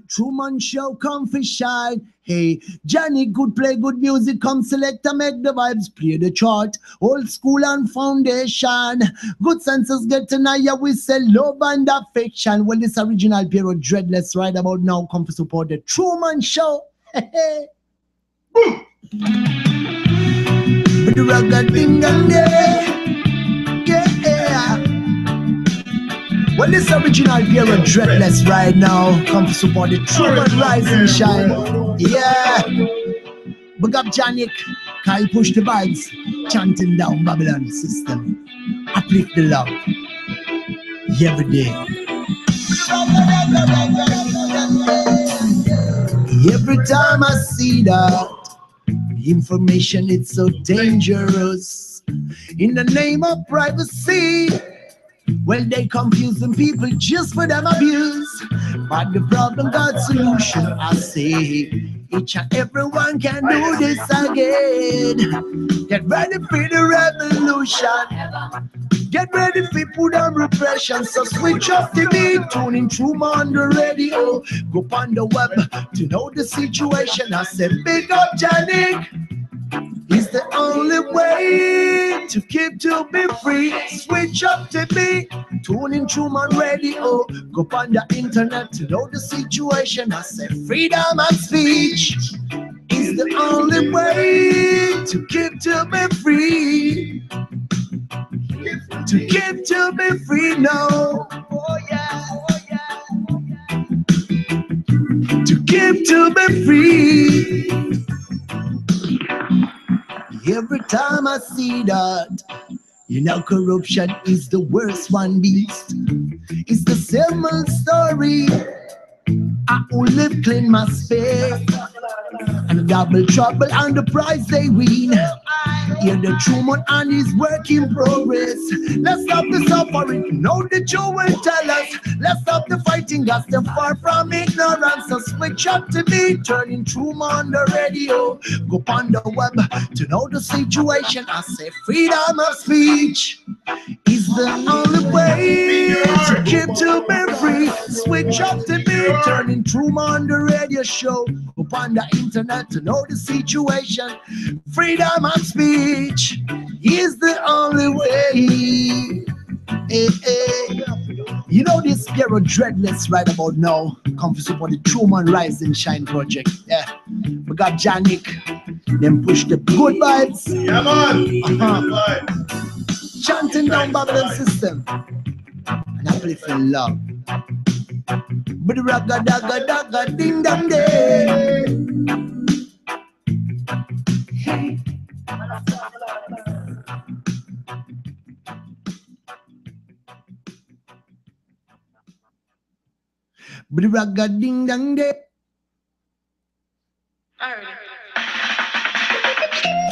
Truman Show, come for shine. Hey, Johnny, good play, good music, come select and make the vibes, play the chart. Old school and foundation. Good senses get tonight, yeah, we sell love and affection. Well, this original Piero Dreadless right about now, come to support the Truman Show. Hey, hey. With the rugged thing and yeah. Well, this original Piero Dreadless right now, come to support the Truman RiseNShine. Yeah. Big up Janik, can you push the vibes? Chanting down Babylon system. Uplift the love. Every day. Every time I see that information, it's so dangerous. In the name of privacy. Well, they confusing people just for them abuse. But the problem got solution, I say. Each and everyone can do this again. Get ready for the revolution. Get ready for put on repression. So switch off the beat, tune in Truman on the radio. Go on the web to know the situation. I said, big up Janik. It's the only way to keep to be free. Switch up to be tune in Truman Radio. Go on the internet to know the situation. I say freedom of speech is the only way to keep to be free. To keep to be free now. Oh yeah, oh yeah. To keep to be free. Every time I see that, you know, corruption is the worst one beast. It's the same old story. I who live clean must pay. And double trouble and the prize they win. Hear the Truman and his work in progress. Let's stop the suffering. Know the Jew will tell us. Let's stop the fighting. Got them far from ignorance. So switch up to me. Turning Truman on the radio. Go on the web to know the situation. I say freedom of speech is the only way to keep to be free. Switch up to me. Turning Truman on the radio show. Go on the internet to know the situation. Freedom of speech is the only way. Hey, hey. You know this Piero Dreadless right about now. Come to support the Truman RiseNShine project. Yeah. We got Janik. Then push the good vibes. Yeah, man. Chanting down Babylon system. And uplifting love. But the ragga dagga dagga ding dong day. But the ragga ding dong day.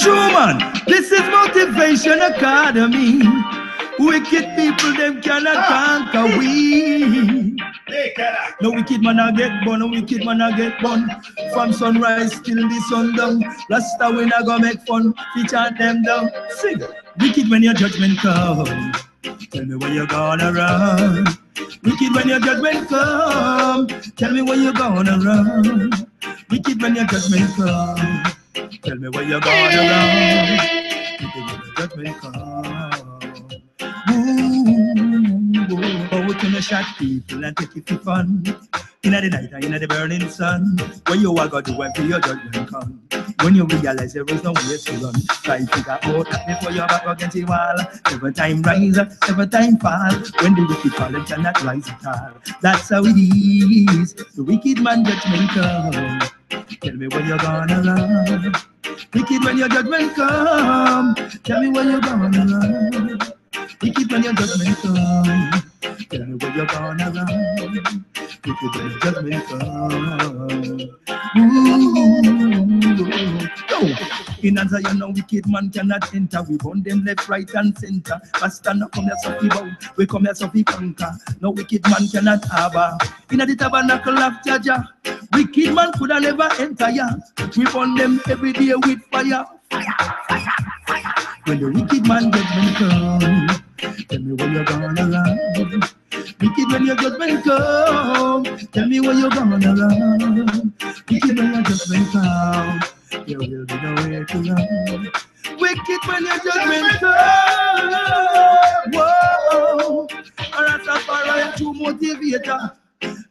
Truman, this is Motivation Academy. Wicked people, them cannot conquer we. No wicked man I get born, no wicked man I get born. From sunrise till the sundown, Rasta we not gonna make fun, we chant them down. Sing, wicked when your judgment comes, tell me where you're gonna run. Wicked when your judgment comes, tell me where you're gonna run. Wicked when your judgment comes, tell me where you're gonna run. Wicked when your judgment comes. Oh, we can shot people and take it for fun. In the night and in the burning sun, what you are gonna do when your judgment come? When you realize there is no way to run, try to figure out that before you're back against the wall. Every time rise, every time fall. When the wicked fall, it cannot rise at all. That's how it is. The wicked man judgment come. Tell me when you're gonna run. Wicked when your judgment come. come. Tell me where you're gonna run. Wicked when your judgment come. Tell me where you're gonna run. Wicked when your judgment come. Ooh. Yo. In Zion, no wicked man cannot enter. We burn them left, right, and center. But stand up, come here, so we bow. We come here, so we conquer. No wicked man cannot harbor. In the tabernacle of Jaja, wicked man could have never enter ya. We burn them every day with fire. When the wicked man judgment come, tell me where you're gonna run. Wicked when your judgment come, tell me where you're gonna run. Wicked when your judgment come, there will be nowhere to run. Wicked when your judgment come. Whoa, Rastafari true motivator.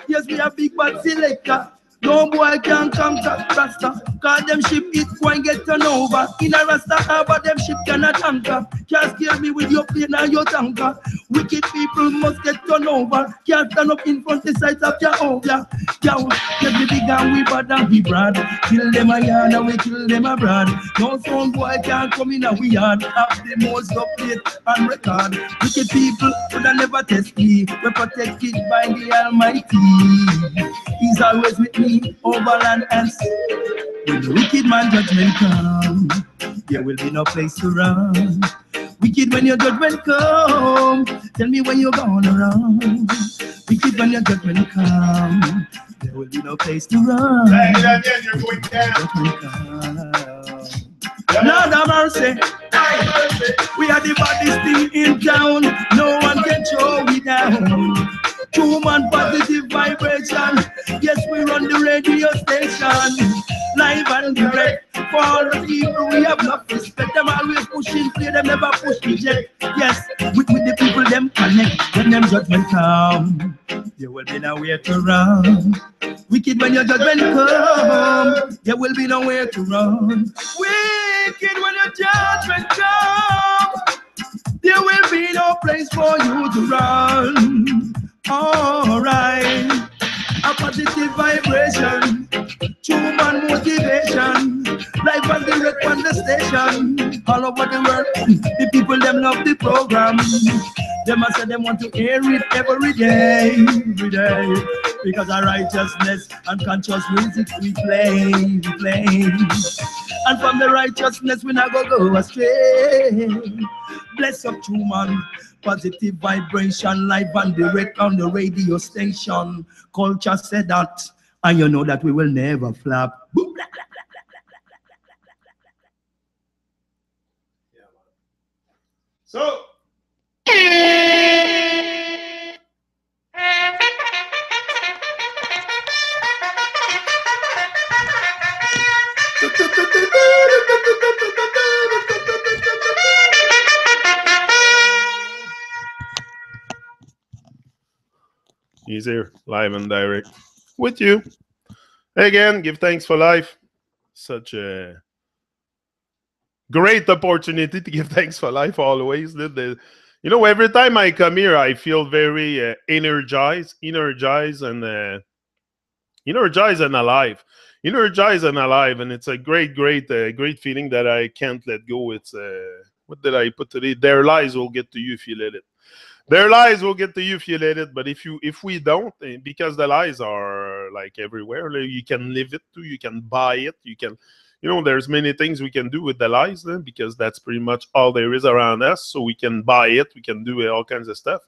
Yes, we are big bad selector. No boy can conquer Rasta, cause them ship it go and get turned over. In a Rasta harbor, them ship cannot anchor. Can't scare me with your plane and your tanker. Wicked people must get turned over. Can't stand up in front the sides of Jehovah. Yo, get the big and we bad and we broad. Kill them a yard and we kill them abroad. No some boy can't come in a we yard. Have the most up plate and record. Wicked people would have never test me. We're protected by the Almighty. He's always with me over land and sea. When the wicked man judgment come, there will be no place to run. Wicked when your judgment come, tell me when you're gonna run. Wicked when your judgment come, there will be no place to run. Judgment come. Lord have mercy. We are the baddest thing in town. No one can show we down. Human positive vibration. Yes, we run the radio station. Live and direct. For all the people we have enough respect. Them always pushing, play them never push reject. Yes, with the people them connect. When them judgment come, there will be nowhere to run. Wicked when your judgment come, there will be nowhere to run. Wicked when your judgment come, there will be no place for you to run. Alright, a positive vibration, human motivation, live and direct on the station, all over the world. The people them love the program. Them I say them want to hear it every day, because our righteousness and conscious music we play. And from the righteousness we not go astray. Bless up human. Positive vibration, live and direct on the radio station. Culture said that, and you know that we will never flap. Boom, blah, blah, blah, blah, blah, blah, blah. So, he's here, live and direct with you. Again, give thanks for life. Such a great opportunity to give thanks for life always. You know, every time I come here, I feel very energized and alive. And it's a great feeling that I can't let go. It's what did I put today? Their lies will get to you if you let it. Their lies will get to you if you let it, but if we don't, because the lies are like everywhere, like you can live it too, you can buy it, you can, you know, there's many things we can do with the lies then, because that's pretty much all there is around us. So we can buy it, we can do all kinds of stuff,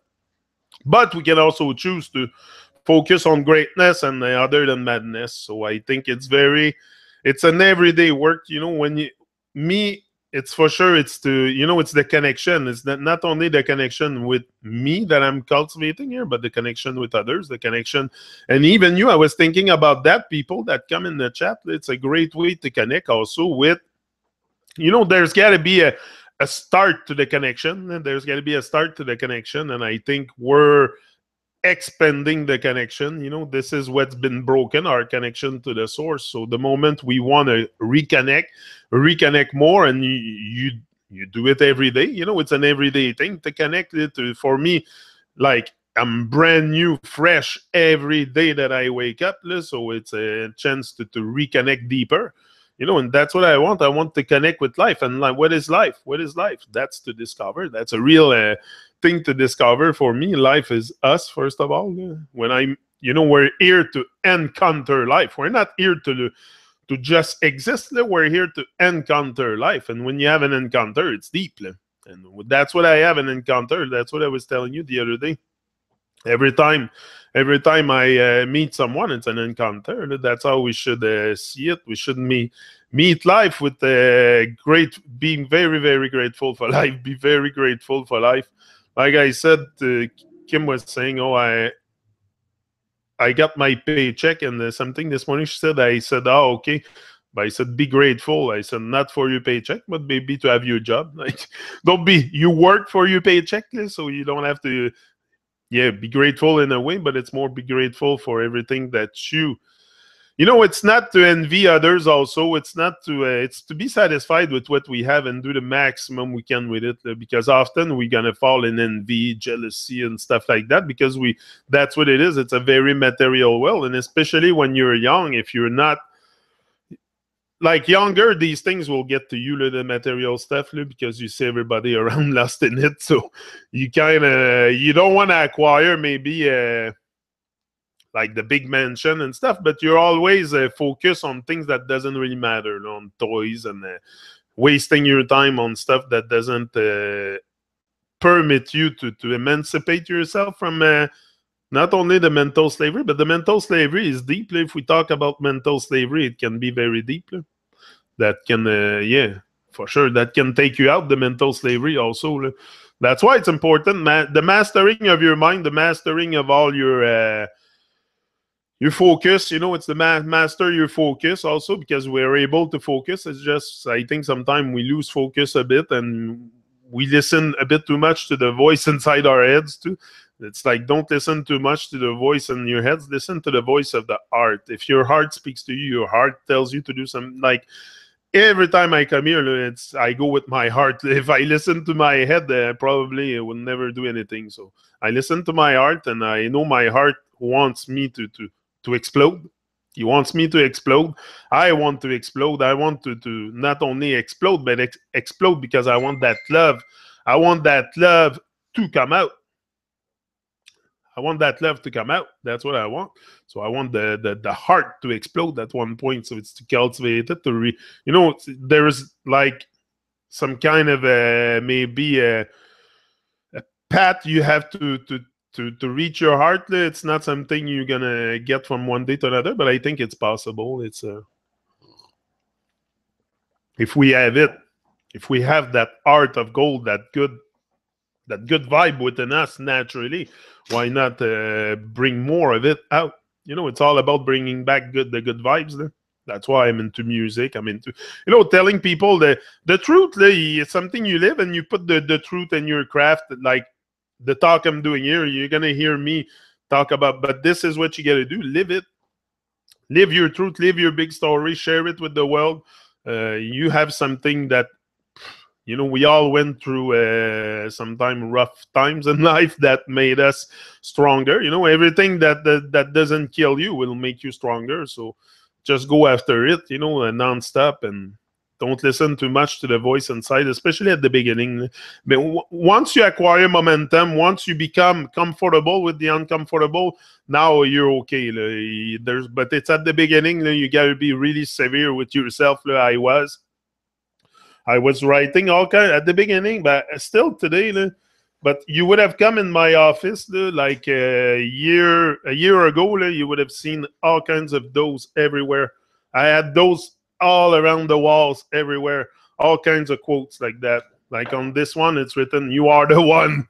but we can also choose to focus on greatness and other than madness. So I think it's an everyday work, you know. It's for sure, it's the connection. It's not only the connection with me that I'm cultivating here, but the connection with others, the connection. And even you, I was thinking about that, people that come in the chat. It's a great way to connect also with, you know, there's got to be a start to the connection. And there's got to be a start to the connection. And I think we're expanding the connection. You know, this is what's been broken, our connection to the source. So the moment we want to reconnect more, and you do it every day, you know, it's an everyday thing to connect it to. For me, like, I'm brand new, fresh every day that I wake up, so it's a chance to reconnect deeper. You know, and that's what I want. I want to connect with life. And like, what is life? What is life? That's to discover. That's a real thing to discover for me. Life is us, first of all. When I'm, you know, we're here to encounter life. We're not here to just exist. We're here to encounter life. And when you have an encounter, it's deep. And that's what I have, an encounter. That's what I was telling you the other day. Every time I meet someone, it's an encounter. That's how we should see it. We should meet life with being very, very grateful for life. Be very grateful for life. Like I said, Kim was saying, "Oh, I got my paycheck and something this morning." She said, "I said, oh, okay." But I said, "Be grateful." I said, "Not for your paycheck, but maybe to have your job." Like, don't be. You work for your paycheck, so you don't have to. Yeah, be grateful in a way, but it's more be grateful for everything that you know, it's not to envy others also. It's not to, it's to be satisfied with what we have and do the maximum we can with it. Because often we're going to fall in envy, jealousy, and stuff like that because that's what it is. It's a very material world. And especially when you're young, if you're not, like younger, these things will get to you, the material stuff, because you see everybody around lost in it. So you you don't want to acquire maybe like the big mansion and stuff, but you're always focused on things that doesn't really matter, on toys and wasting your time on stuff that doesn't permit you to emancipate yourself from not only the mental slavery, but the mental slavery is deep. If we talk about mental slavery, it can be very deep. That can, yeah, for sure, that can take you out, the mental slavery also. That's why it's important, the mastering of your mind, the mastering of all your focus. You know, it's the master your focus also, because we're able to focus. It's just, I think sometimes we lose focus a bit and we listen a bit too much to the voice inside our heads too. It's like, don't listen too much to the voice in your heads. Listen to the voice of the heart. If your heart speaks to you, your heart tells you to do something. Like every time I come here, I go with my heart. If I listen to my head, probably I would never do anything. So I listen to my heart, and I know my heart wants me to explode. He wants me to explode. I want to explode. I want to not only explode, but explode because I want that love. I want that love to come out. I want that love to come out. That's what I want. So I want the heart to explode at one point. So it's to cultivate it, you know, there is like some kind of maybe a path you have to reach your heart. It's not something you're gonna get from one day to another, but I think it's possible. It's if we have it, if we have that heart of gold, that good vibe within us naturally, why not bring more of it out? You know, it's all about bringing back the good vibes. That's why I'm into music. I'm into, you know, telling people the truth. It's something you live, and you put the truth in your craft. Like the talk I'm doing here, you're gonna hear me talk about, but this is what you gotta do. Live it. Live your truth. Live your big story. Share it with the world. You have something that, you know, we all went through sometimes rough times in life that made us stronger. You know, everything that doesn't kill you will make you stronger. So just go after it, you know, nonstop, and don't listen too much to the voice inside, especially at the beginning. But once you acquire momentum, once you become comfortable with the uncomfortable, now you're okay. But it's at the beginning, you got to be really severe with yourself. I was writing all kind at the beginning, but still today. But you would have come in my office like a year ago. You would have seen all kinds of those everywhere. I had those all around the walls everywhere. All kinds of quotes like that. Like on this one, it's written, "You are the one.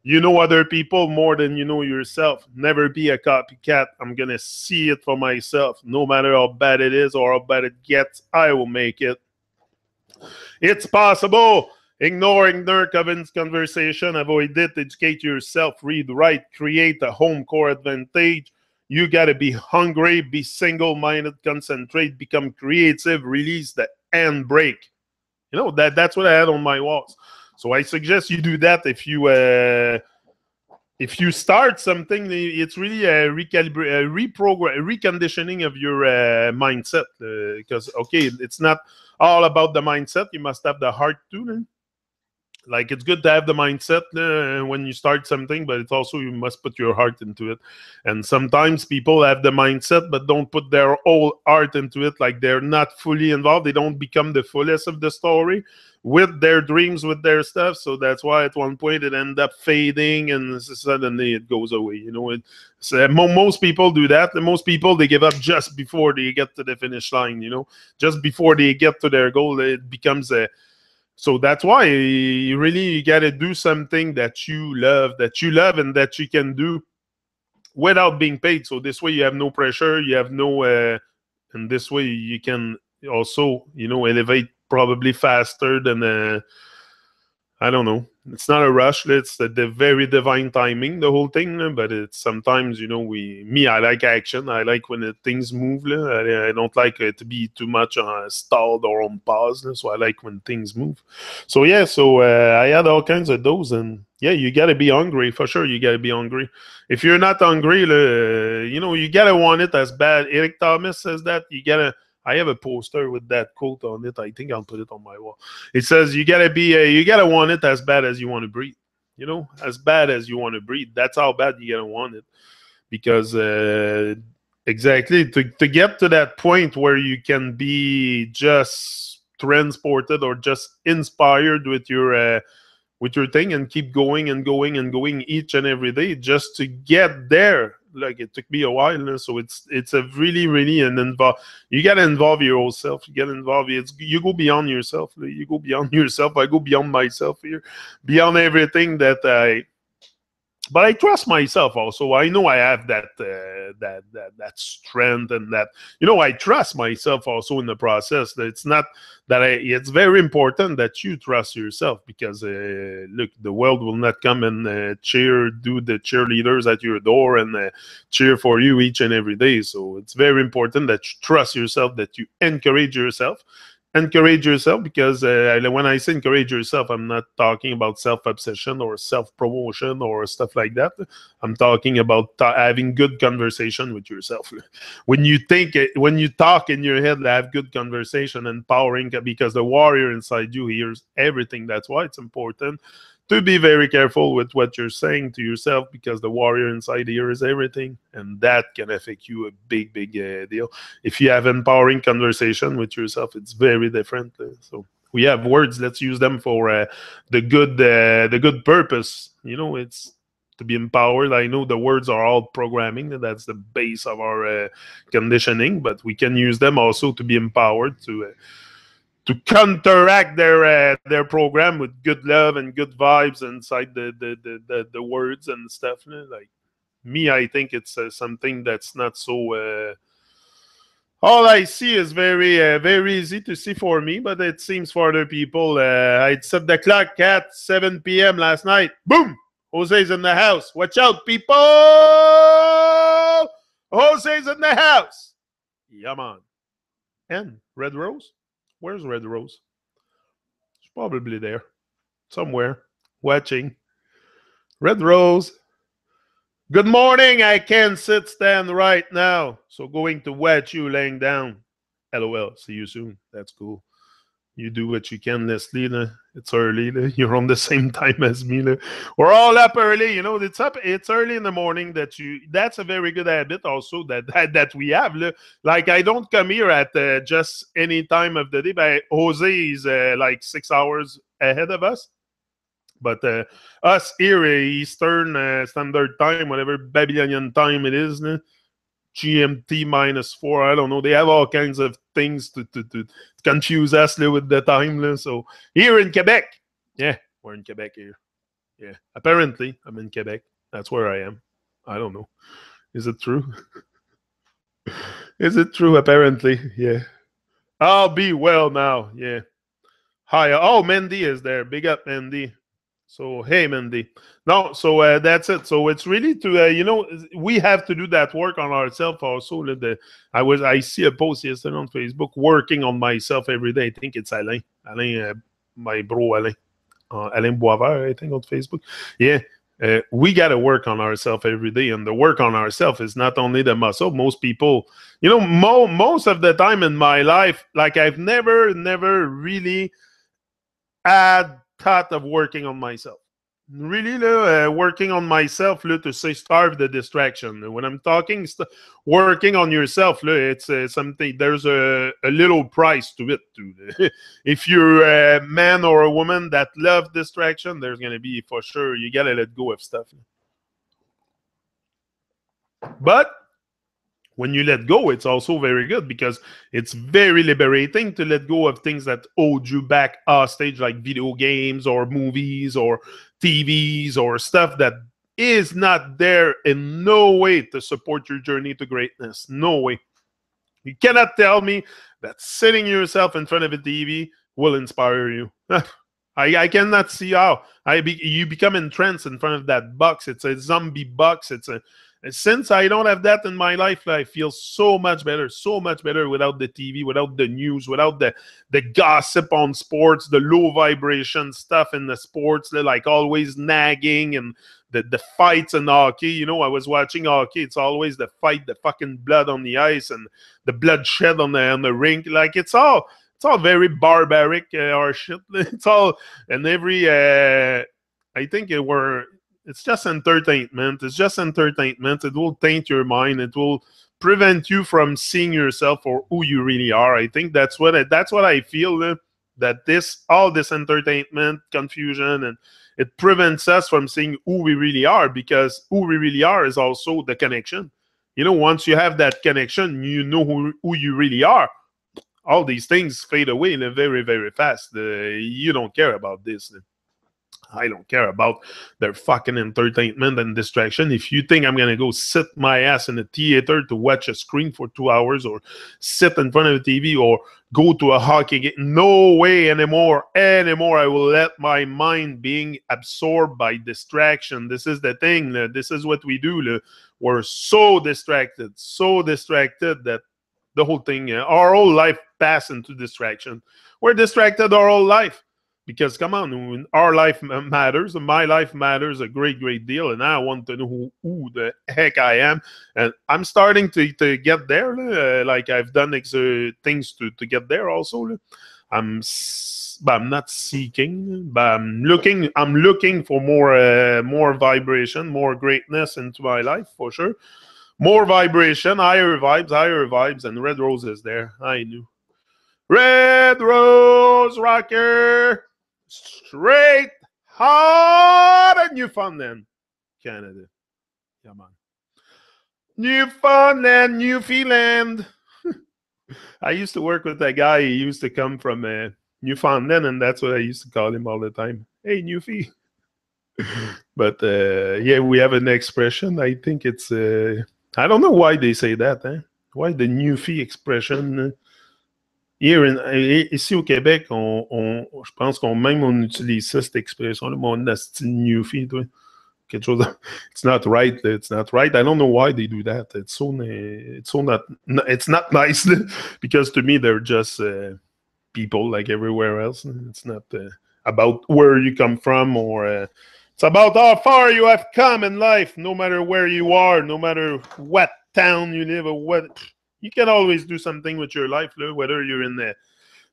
You know other people more than you know yourself. Never be a copycat. I'm gonna see it for myself. No matter how bad it is or how bad it gets, I will make it. It's possible. Ignore conversation. Avoid it. Educate yourself. Read, write, create a home core advantage. You got to be hungry, be single-minded, concentrate, become creative, release the handbrake." You know, that's what I had on my walls. So I suggest you do that if you if you start something, it's really a reconditioning of your mindset. Because okay, it's not all about the mindset. You must have the heart too. Like it's good to have the mindset when you start something, but it's also you must put your heart into it. And sometimes people have the mindset but don't put their whole heart into it. Like they're not fully involved. They don't become the fullest of the story with their dreams, with their stuff. So that's why at one point it ends up fading and suddenly it goes away. You know, most people do that. And most people, they give up just before they get to the finish line. You know, just before they get to their goal, it becomes a. So that's why you got to do something that you love, and that you can do without being paid. So this way you have no pressure, you have no, and this way you can also, you know, elevate probably faster than, I don't know. It's not a rush. It's the very divine timing, the whole thing. But it's sometimes, you know, I like action. I like when things move. I don't like it to be too much stalled or on pause. So I like when things move. So yeah, so I had all kinds of those. And yeah, you got to be hungry. For sure, you got to be hungry. If you're not hungry, you know, you got to want it as bad. Eric Thomas says that. I have a poster with that quote on it. I think I'll put it on my wall. It says, you gotta want it as bad as you want to breathe. You know, as bad as you want to breathe. That's how bad you gotta want it. Because exactly to get to that point where you can be just transported or just inspired with your thing and keep going and going and going each and every day just to get there. Like it took me a while, so it's a really you got to involve your whole self. You get involved. You go beyond yourself. You go beyond yourself. I go beyond myself here, beyond everything that but I trust myself also. I know I have that strength, and that, you know, I trust myself also in the process. That it's not that it's very important that you trust yourself, because look, the world will not come and do the cheerleaders at your door and cheer for you each and every day. So it's very important that you trust yourself, that you encourage yourself. Because when I say encourage yourself, I'm not talking about self-obsession or self-promotion or stuff like that. I'm talking about having good conversation with yourself. When you talk in your head, have good conversation, empowering, because the warrior inside you hears everything. That's why it's important to be very careful with what you're saying to yourself, because the warrior inside here is everything, and that can affect you a big deal. If you have empowering conversation with yourself, it's very different. So we have words, let's use them for the good purpose. You know, it's to be empowered. I know the words are all programming, that's the base of our conditioning, but we can use them also to be empowered, to counteract their program with good love and good vibes inside the words and stuff. Like me, I think it's something that's not so. All I see is very easy to see for me, but it seems for other people. I'd set the clock at 7 p.m. last night. Boom! Jose's in the house. Watch out, people! Jose's in the house. Yeah, man. And Red Rose? Where's Red Rose? She's probably there. Somewhere. Watching. Red Rose. Good morning. I can't stand right now. So going to watch you laying down. LOL. See you soon. That's cool. You do what you can, Leslie. It's early. You're on the same time as me. We're all up early. You know, it's early in the morning. That's a very good habit also that we have. Like, I don't come here at just any time of the day. But Jose is like 6 hours ahead of us. But us here, Eastern Standard Time, whatever Babylonian time it is, GMT -4, I don't know. They have all kinds of things to confuse us with the time. So here in Quebec, yeah, we're in Quebec here. Yeah, apparently I'm in Quebec. That's where I am. I don't know. Is it true? Is it true? Apparently, yeah. I'll be well now. Yeah. Hi. Oh, Mendy is there. Big up, Mendy. So, hey, Mendy. No, so that's it. So it's really to, you know, we have to do that work on ourselves also. I see a post yesterday on Facebook, working on myself every day. I think it's Alain, my bro Alain Boisvert, I think, on Facebook. Yeah. We got to work on ourselves every day, and the work on ourselves is not only the muscle. Most people, you know, most of the time in my life, like I've never really had thought of working on myself. Really, working on myself to say starve the distraction. When I'm talking working on yourself, it's something. There's a little price to it too. If you're a man or a woman that love distraction, there's gonna be for sure you gotta let go of stuff. But when you let go, it's also very good because it's very liberating to let go of things that hold you back hostage, like video games or movies or TVs or stuff that is not there in no way to support your journey to greatness. No way. You cannot tell me that sitting yourself in front of a TV will inspire you. I cannot see how. You become entranced in front of that box. It's a zombie box. Since I don't have that in my life, I feel so much better without the TV, without the news, without the gossip on sports, the low vibration stuff in the sports, like always nagging and the fights in hockey. You know, I was watching hockey. It's always the fight, the fucking blood on the ice and the bloodshed on the rink. Like it's all very barbaric or shit. It's all and every. I think it's just entertainment. It's just entertainment. It will taint your mind. It will prevent you from seeing yourself for who you really are. I think that's what I feel. That all this entertainment, confusion, and it prevents us from seeing who we really are, because who we really are is also the connection. You know, once you have that connection, you know who you really are. All these things fade away very, very fast. You don't care about this. I don't care about their fucking entertainment and distraction. If you think I'm going to go sit my ass in a theater to watch a screen for 2 hours or sit in front of a TV or go to a hockey game, no way anymore. I will let my mind being absorbed by distraction. This is the thing. This is what we do. We're so distracted that the whole thing, our whole life pass into distraction. We're distracted our whole life. Because come on, our life matters, and my life matters a great, great deal, and I want to know who the heck I am, and I'm starting to get there. Like I've done things to get there. Also, but I'm not seeking, but I'm looking for more vibration, more greatness into my life for sure. More vibration, higher vibes, and Red Rose is there. I knew. Red Rose Rocker. Straight out of Newfoundland, Canada. Come on. Newfoundland, Newfoundland. I used to work with that guy. He used to come from Newfoundland, and that's what I used to call him all the time. Hey, Newfie. But yeah, we have an expression. I think it's... I don't know why they say that. Why the Newfie expression... Ici au Québec, je pense qu'on utilise ça, cette expression-là, mon asti newfie, toi. Quelque chose. It's not right. It's not right. I don't know why they do that. It's not nice because to me they're just people like everywhere else. It's not about where you come from or it's about how far you have come in life. No matter where you are, no matter what town you live or what. You can always do something with your life, whether you're in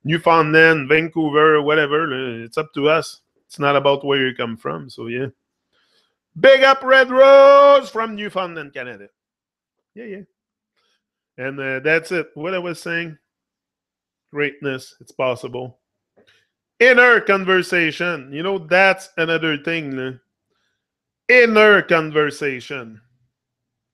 Newfoundland, Vancouver, whatever. It's up to us. It's not about where you come from. So, yeah. Big up Red Rose from Newfoundland, Canada. Yeah. And that's it. What I was saying, greatness, it's possible. Inner conversation. You know, that's another thing. Inner conversation.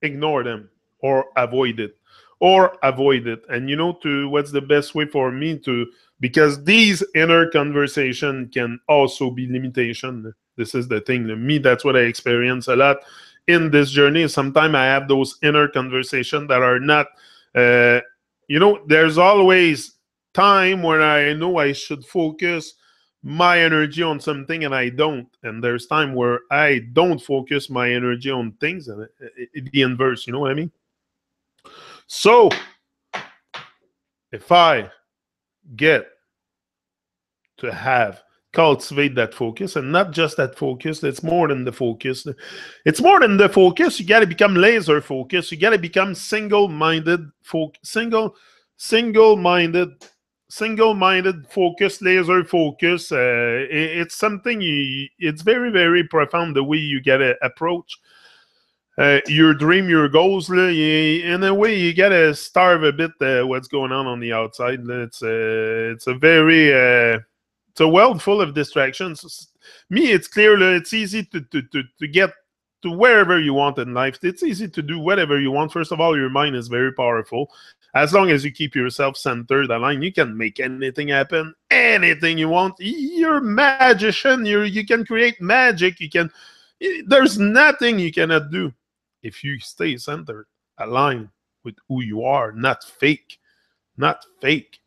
Ignore them or avoid it. And you know, what's the best way for me to, because these inner conversation can also be limitation. This is the thing. Me, that's what I experience a lot in this journey. Sometimes I have those inner conversations that are not, you know, there's always time when I know I should focus my energy on something and I don't. And there's time where I don't focus my energy on things and the inverse, you know what I mean? So, if I get to have cultivate that focus, and not just that focus. It's more than the focus. It's more than the focus. You got to become laser focused. You got to become single-minded single-minded focus, laser focus. It's something it's very, very profound the way you got to approach your dream, your goals. In a way, you got to starve a bit what's going on the outside. It's a very it's a world full of distractions. Me, it's clear. It's easy to get to wherever you want in life. It's easy to do whatever you want. First of all, your mind is very powerful. As long as you keep yourself centered, aligned, you can make anything happen, anything you want. You're a magician. You can create magic. There's nothing you cannot do if you stay centered, aligned with who you are, not fake. Not fake.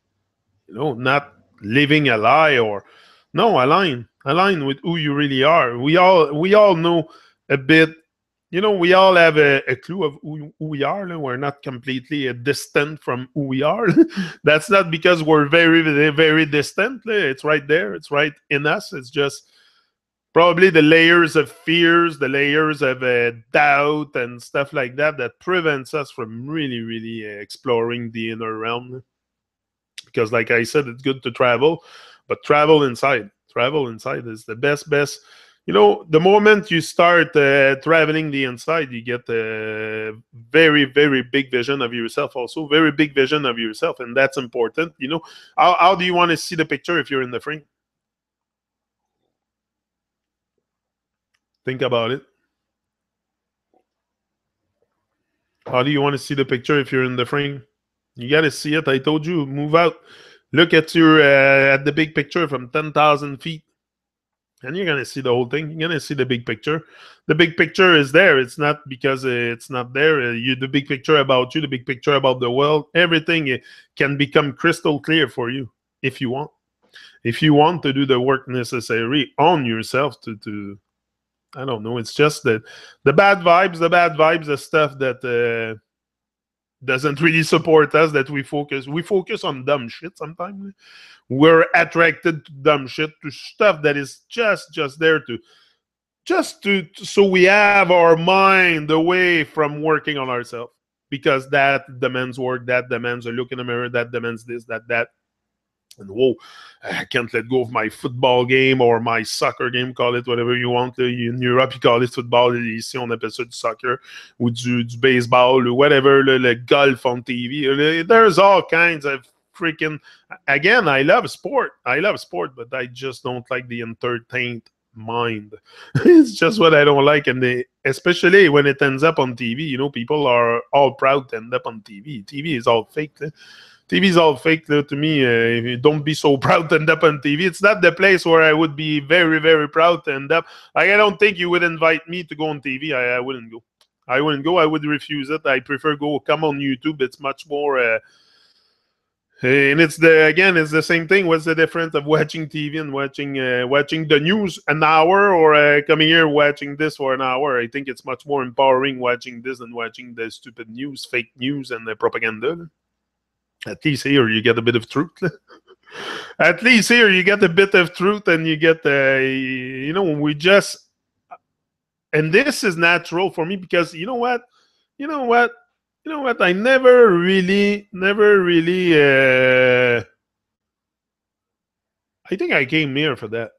Not living a lie, or no, align with who you really are. We all know a bit. We all have a clue of who we are. We're not completely distant from who we are. That's not because we're very, very, very distant. It's right there. It's right in us. It's just probably the layers of fears, the layers of doubt and stuff like that prevents us from really, really exploring the inner realm. Because like I said, it's good to travel, but travel inside. Travel inside is the best. The moment you start traveling the inside, you get a very, very big vision of yourself also. Very big vision of yourself, and that's important. How do you want to see the picture if you're in the frame? Think about it. How do you want to see the picture if you're in the frame? You got to see it. I told you, move out. Look at at the big picture from 10,000 feet. And you're going to see the whole thing. You're going to see the big picture. The big picture is there. It's not because it's not there. The big picture about you, the big picture about the world, everything can become crystal clear for you if you want. If you want to do the work necessary on yourself to I don't know. It's just the bad vibes, the stuff that doesn't really support us, that we focus on dumb shit sometimes. We're attracted to dumb shit, to stuff that is just there so we have our mind away from working on ourselves, because that demands work, that demands a look in the mirror, that demands this, that. And whoa, I can't let go of my football game or my soccer game, call it whatever you want. In Europe, you call it football. Ici, on appelle ça du soccer ou du baseball or whatever, le golf on TV. There's all kinds of freaking... Again, I love sport, but I just don't like the entertained mind. It's just what I don't like. And especially when it ends up on TV, people are all proud to end up on TV. TV is all fake. TV is all fake to me. Don't be so proud to end up on TV. It's not the place where I would be very, very proud to end up. I don't think you would invite me to go on TV. I wouldn't go. I would refuse it. I prefer come on YouTube. It's much more... and it's the same thing. What's the difference of watching TV and watching the news an hour, or coming here watching this for an hour? I think it's much more empowering watching this than watching the stupid news, fake news, and the propaganda. At least here you get a bit of truth. At least here you get a bit of truth, and you get we just... And this is natural for me, because you know what? I never really I think I came here for that.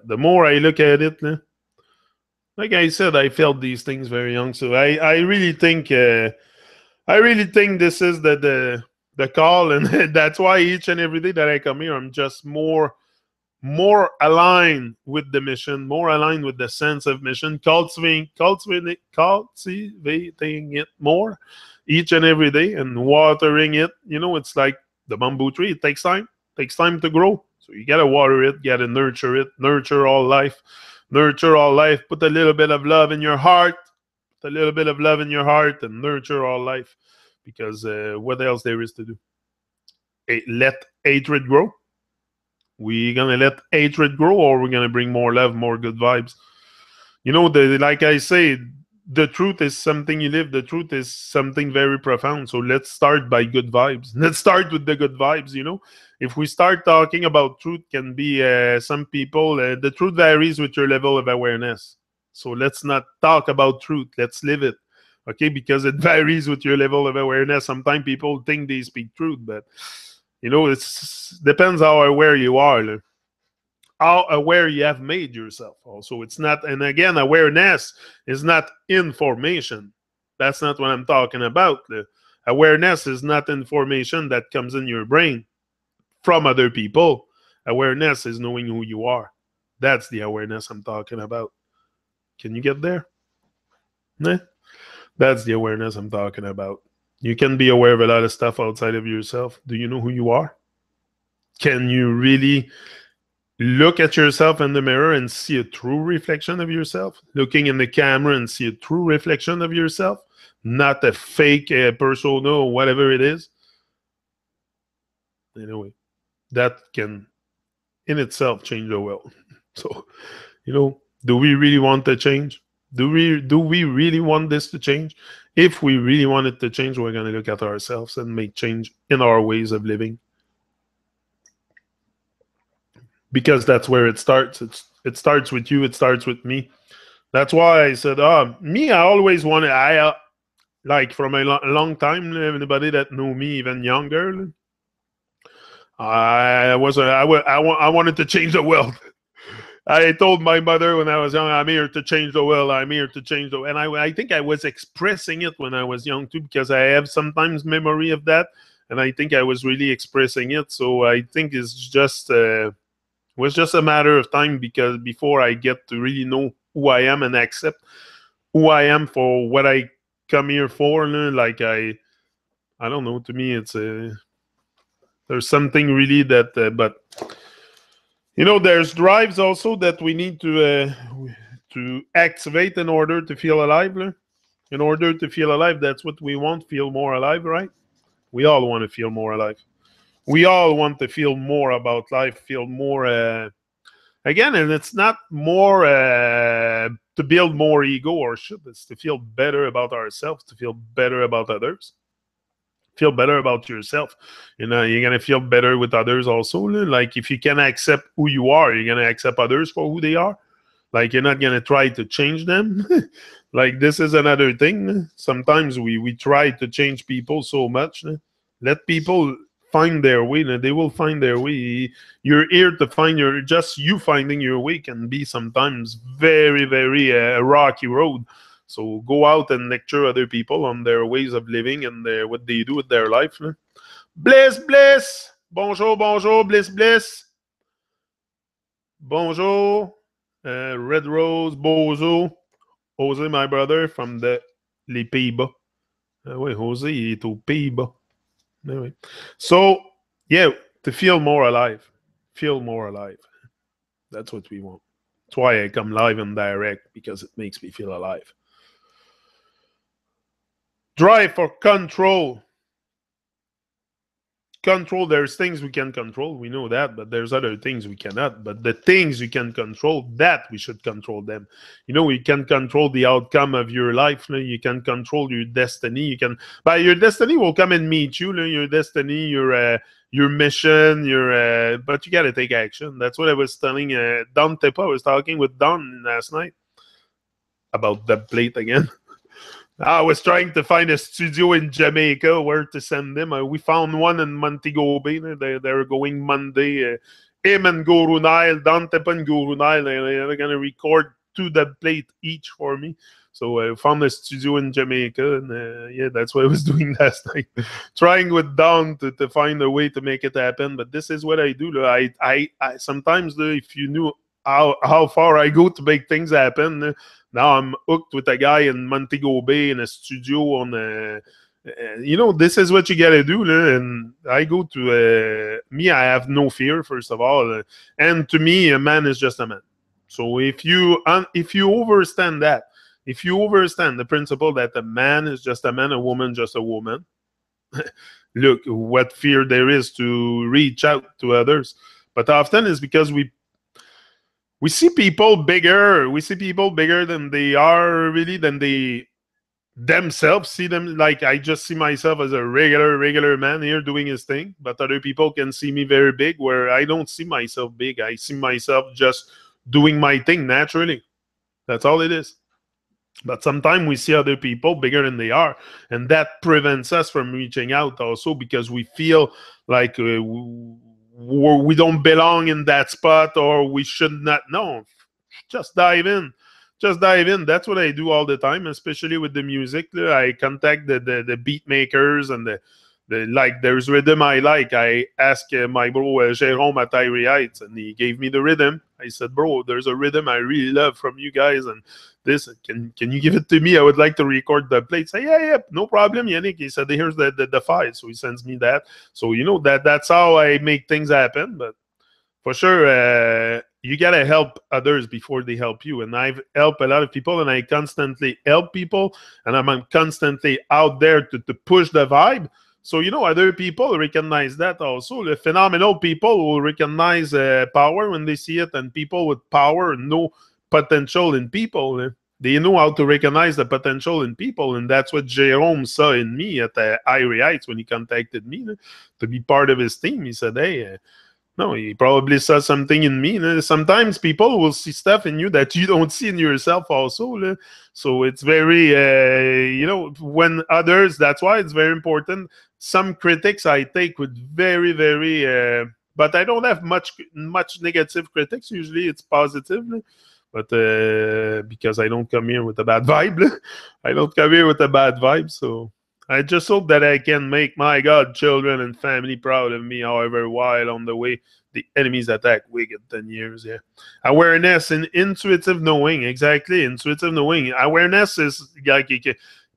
The more I look at it, like I said, I felt these things very young. So I really think this is the call, and that's why each and every day that I come here, I'm just more aligned with the mission, more aligned with the sense of mission, cultivating it more each and every day, and watering it. It's like the bamboo tree. It takes time to grow. So you gotta water it, gotta nurture it, nurture all life. Put a little bit of love in your heart. And nurture all life, because what else there is to do? Let hatred grow. We gonna let hatred grow, or we're gonna bring more love, more good vibes? Like I say, the truth is something you live. The truth is something very profound. So let's start by good vibes. Let's start with the good vibes, you know. If we start talking about truth, can be some people, the truth varies with your level of awareness. So let's not talk about truth. Let's live it. Okay, because it varies with your level of awareness. Sometimes people think they speak truth, but you know, it's depends how aware you are. How aware you have made yourself also. It's not, and again, awareness is not information. That's not what I'm talking about. The awareness is not information that comes in your brain from other people. Awareness is knowing who you are. That's the awareness I'm talking about. Can you get there? Nah? That's the awareness I'm talking about. You can be aware of a lot of stuff outside of yourself. Do you know who you are? Can you really look at yourself in the mirror and see a true reflection of yourself? Looking in the camera and see a true reflection of yourself, not a fake persona or whatever it is. Anyway, that can in itself change the world. So, you know, do we really want to change? Do we really want this to change? If we really want it to change, we're going to look at ourselves and make change in our ways of living. Because that's where it starts. It starts with you. It starts with me. That's why I said, me, I always wanted, like from a long time, anybody that knew me even younger, I wanted to change the world. I told my mother when I was young, I'm here to change the world. I'm here to change the world. And I think I was expressing it when I was young too, because I have sometimes memory of that. And I think I was really expressing it. So I think it's just... was just a matter of time, because before I get to really know who I am and accept who I am for what I come here for. Like I don't know. To me, it's there's something really that, but you know, there's drives also that we need to activate in order to feel alive. In order to feel alive, that's what we want. Feel more alive, right? We all want to feel more alive. We all want to feel more about life, feel more, again, and it's not more to build more ego or shit. It's to feel better about ourselves, to feel better about others, feel better about yourself. You know, you're going to feel better with others also. Like if you can accept who you are, you're going to accept others for who they are. Like you're not going to try to change them. Like this is another thing. Sometimes we try to change people so much. Let people find their way. They will find their way. You're here to find just you finding your way can be sometimes very, very rocky road. So go out and lecture other people on their ways of living and what they do with their life. Bliss, bliss. Bonjour, bonjour, bliss, bliss. Bonjour. Red Rose, Bozo. Jose, my brother, from les Pays-Bas. Oui, Jose, il est aux Pays-Bas. Anyway. So, yeah, to feel more alive. Feel more alive. That's what we want. That's why I come live and direct, because it makes me feel alive. Drive for control. Control, there's things we can control, we know that, but there's other things we cannot. But the things you can control, that we should control them. You know, you can control the outcome of your life. You can control your destiny. You can, but your destiny will come and meet you. Your destiny, your mission, but you got to take action. That's what I was telling Don Tepa. I was talking with Don last night about the plate again. I was trying to find a studio in Jamaica where to send them. We found one in Montego Bay. They're going Monday. Him and Guru Nile, Dante and Guru Nile, they're going to record 2 dub plate each for me. So I found a studio in Jamaica, and yeah, that's what I was doing last night. Trying with Don to find a way to make it happen. But this is what I do. I sometimes, if you knew how far I go to make things happen, now I'm hooked with a guy in Montego Bay in a studio on you know, this is what you gotta do. And I go to me, I have no fear, first of all. And to me, a man is just a man. So if you understand that, if you understand the principle that a man is just a man, a woman just a woman, look what fear there is to reach out to others. But often it's because we we see people bigger. We see people bigger than they are, really, than they themselves see them. Like, I just see myself as a regular man here doing his thing, but other people can see me very big, where I don't see myself big. I see myself just doing my thing naturally. That's all it is. But sometimes we see other people bigger than they are, and that prevents us from reaching out also, because we feel like we don't belong in that spot, or we should not. No, just dive in. Just dive in. That's what I do all the time, especially with the music. I contact the beat makers and the like. There's rhythm I like. I ask my bro Jérôme at Irie Heights, and he gave me the rhythm. I said, bro, there's a rhythm I really love from you guys, and this, can you give it to me? I would like to record the plate. Say, yeah, no problem, Yannick. He said, here's the file. So he sends me that. So that's how I make things happen. But for sure, you gotta help others before they help you. And I've helped a lot of people, and I constantly help people, and I'm constantly out there to push the vibe. So, other people recognize that also. The phenomenal people will recognize power when they see it, and people with power know potential in people. They know how to recognize the potential in people, and that's what Jérôme saw in me at Irie Heights when he contacted me to be part of his team. He said, hey, no, he probably saw something in me. Sometimes people will see stuff in you that you don't see in yourself also. So it's very, when others, that's why it's very important. Some critics I take with very, very, but I don't have much negative critics. Usually it's positive. But because I don't come here with a bad vibe. I don't come here with a bad vibe, so I just hope that I can make my godchildren and family proud of me, however, while on the way the enemies attack wicked 10 years. Yeah. Awareness and intuitive knowing. Exactly. Intuitive knowing. Awareness is like,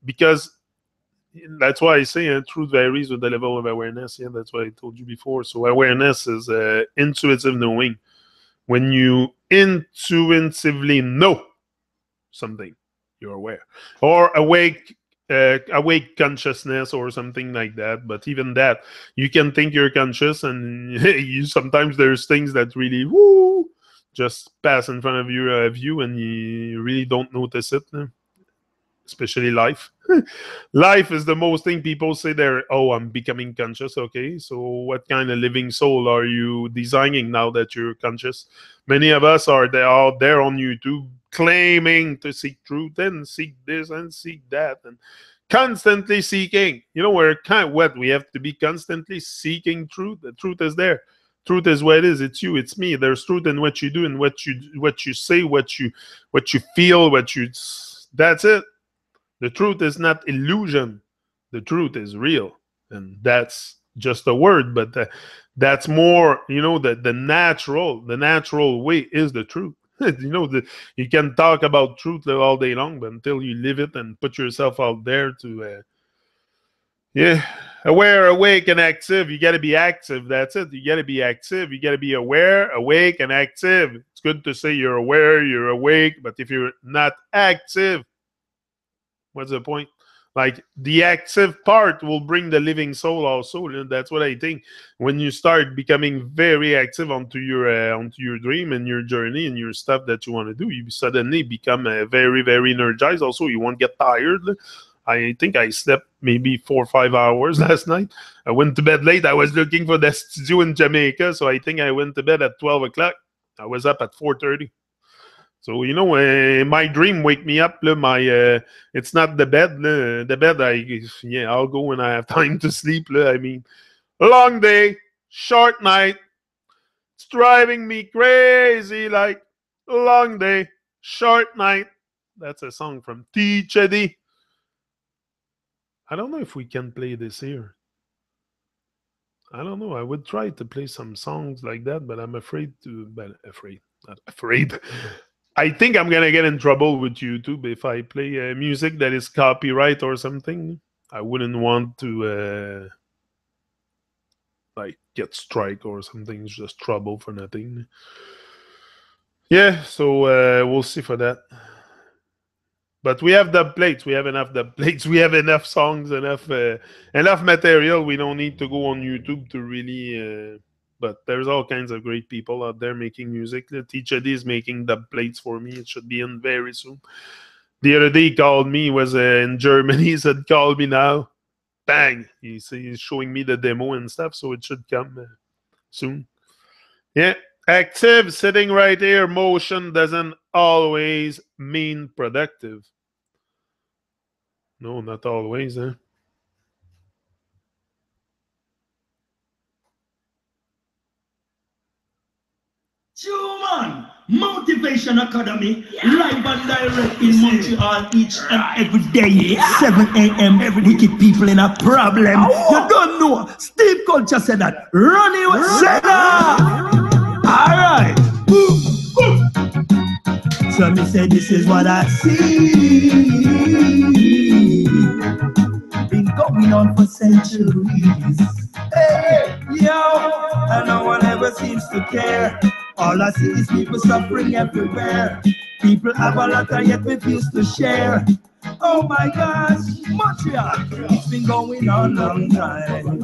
because that's why I say truth varies with the level of awareness. Yeah, that's what I told you before. So awareness is intuitive knowing. When you intuitively know something, you're aware. Or awake consciousness or something like that. But even that, you can think you're conscious, and you sometimes there's things that really just pass in front of you, and you really don't notice it. Especially life. Life is the most thing people say I'm becoming conscious. Okay, so what kind of living soul are you designing now that you're conscious? Many of us are out there on YouTube claiming to seek truth and seek this and seek that and constantly seeking. We're we have to be constantly seeking truth. The truth is there. Truth is what it is. It's you. It's me. There's truth in what you do and what you say, what you feel, that's it. The truth is not illusion. The truth is real. And that's just a word, but that's more, the natural way is the truth. You can talk about truth all day long, but until you live it and put yourself out there to, aware, awake, and active. You got to be active. That's it. You got to be active. You got to be aware, awake, and active. It's good to say you're aware, you're awake, but if you're not active, what's the point? Like, the active part will bring the living soul also. And that's what I think. When you start becoming very active onto your dream and your journey and your stuff that you want to do, you suddenly become very, very energized. Also, you won't get tired. I think I slept maybe 4 or 5 hours last night. I went to bed late. I was looking for the studio in Jamaica, so I think I went to bed at 12 o'clock. I was up at 4:30. So, my dream wake me up. It's not the bed. The bed, I'll go when I have time to sleep. I mean, long day, short night. It's driving me crazy. Like, long day, short night. That's a song from Teacher D. I don't know if we can play this here. I don't know. I would try to play some songs like that, but I'm afraid to. Not afraid. I think I'm gonna get in trouble with YouTube if I play music that is copyright or something. I wouldn't want to get strike or something. It's just trouble for nothing. Yeah, so we'll see for that. But we have dub plates. We have enough dub plates. We have enough songs, enough material. We don't need to go on YouTube to really. but there's all kinds of great people out there making music. Teacher D is making dub plates for me. It should be in very soon. The other day he called me, he was in Germany. He said, call me now. Bang! He's showing me the demo and stuff, so it should come soon. Yeah. Active, sitting right here, motion doesn't always mean productive. No, not always, huh? Human Motivation Academy, live and direct in Montreal each and every day, 7 a.m. Every wicked people in a problem. You don't know. Steve Culture said that. Ronnie was said that. All right. So me say this is what I see. Been going on for centuries. Hey, yo, and no one ever seems to care. All I see is people suffering everywhere. People have a lot and yet refuse to share. Oh my gosh, Montreal, it's been going on a long time.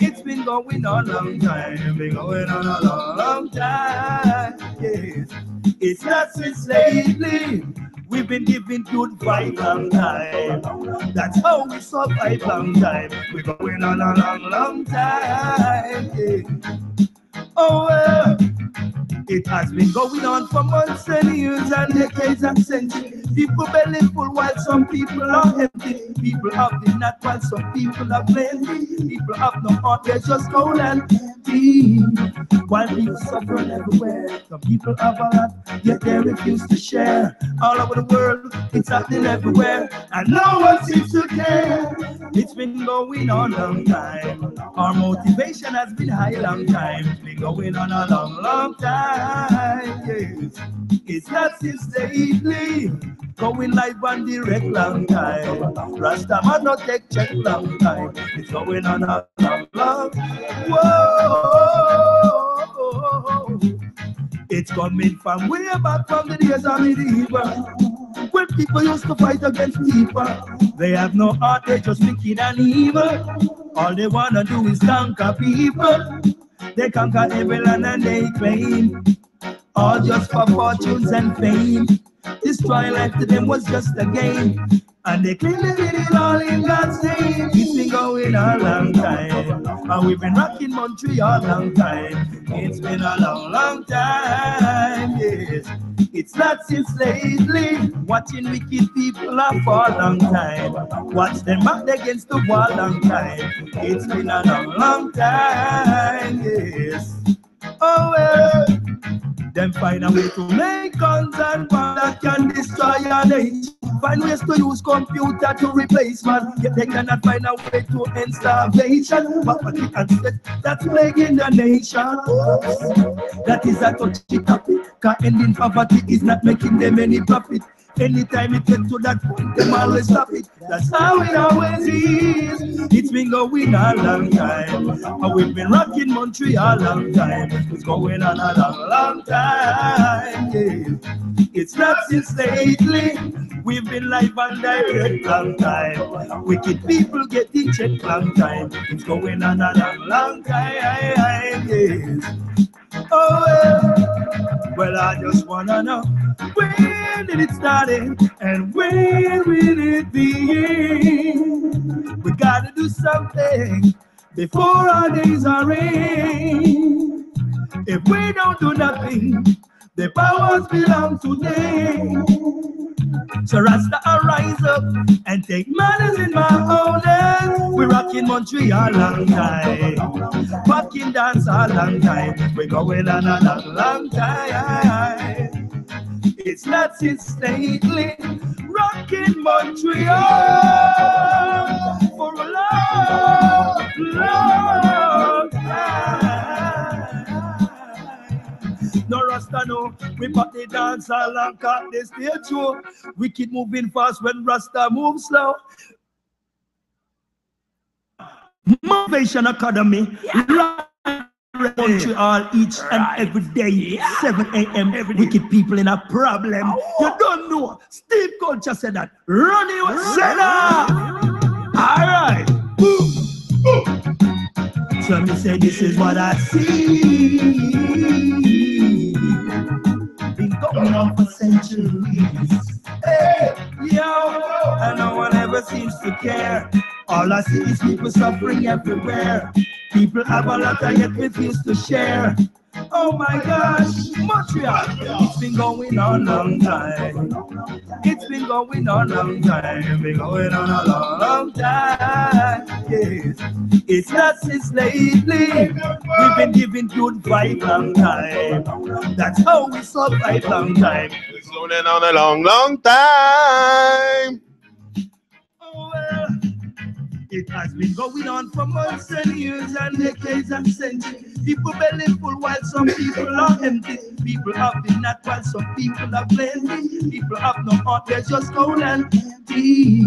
It's been going on a long time. Been going on a long, long time. Yes, it's not since lately. We've been giving good vibe long time. That's how we survive long time. We're going on a long, long time. Yeah. Oh well. It has been going on for months and years and decades and centuries. People belly full while some people are empty. People have the not while some people are plenty. People have no heart, they're just cold and empty. While people suffer everywhere, some people have a lot, yet they refuse to share. All over the world, it's happening everywhere, and no one seems to care. It's been going on a long time. Our motivation has been high long time. It's been going on a long, long time. Yes. It's not since lately. Going live and direct long time. Rasta man not take check long time. It's going on a long, long. Whoa. It's coming from way back from the days of medieval. When people used to fight against people, they have no heart, they just wicked and evil. All they wanna do is conquer people. They conquer every land and they claim, all just for fortunes and fame. Destroy life to them was just a game, and they claim they did it all in God's name. It's been going a long time, and we've been rocking Montreal a long time. It's been a long, long time, yes. It's not since lately. Watching wicked people for a long time. Watch them back against the wall long time. It's been a long, long time, yes. Oh well. Them find a way to make guns and bombs that can destroy your nation. Find ways to use computer to replace man. Yet they cannot find a way to end starvation. Poverty and debt that's plaguing the nation. That is a touchy topic. Cause ending poverty is not making them any profit. Anytime it gets to that point, them always stop it. That's how it always is. It's been going a long time, and we've been rocking Montreal a long time. It's going on a long, long time, yeah. It's not since lately. We've been live and direct long time. Wicked people getting checked long time. It's going on a long, long time, yes. Oh well, I just wanna know, when did it start and when will it be? We gotta do something before our days are in. If we don't do nothing, the powers belong to them. So Rasta, I rise up and take matters in my own hands. We're rocking Montreal a long time, rocking dance a long time. We're going on a long, long time. It's not since lately. Rocking Montreal for a long, long time. No Rasta, no, we put the dance all and cut the stage show. We keep moving fast when Rasta moves slow. Motivation Academy, Montreal each and every day, 7 a.m. Every wicked people in a problem. You don't know. Steve Culture said that. Ronnie was said that. All right. So me say this is what I see. Been going on for centuries. Hey, yo, and no one ever seems to care. All I see is people suffering everywhere. People have a lot and yet refuse to share. Oh my gosh, Montreal, it's been going on a long time. It's been going on a long time. It's been going on a long, long time. Yes, it's not since lately. We've been giving good vibe long time. That's how we survive long time. It's going on a long, long time. Oh well. It has been going on for months and years and decades and centuries. People belly full while some people are empty. People have been not while some people are plenty. People have no heart, they're just cold and empty.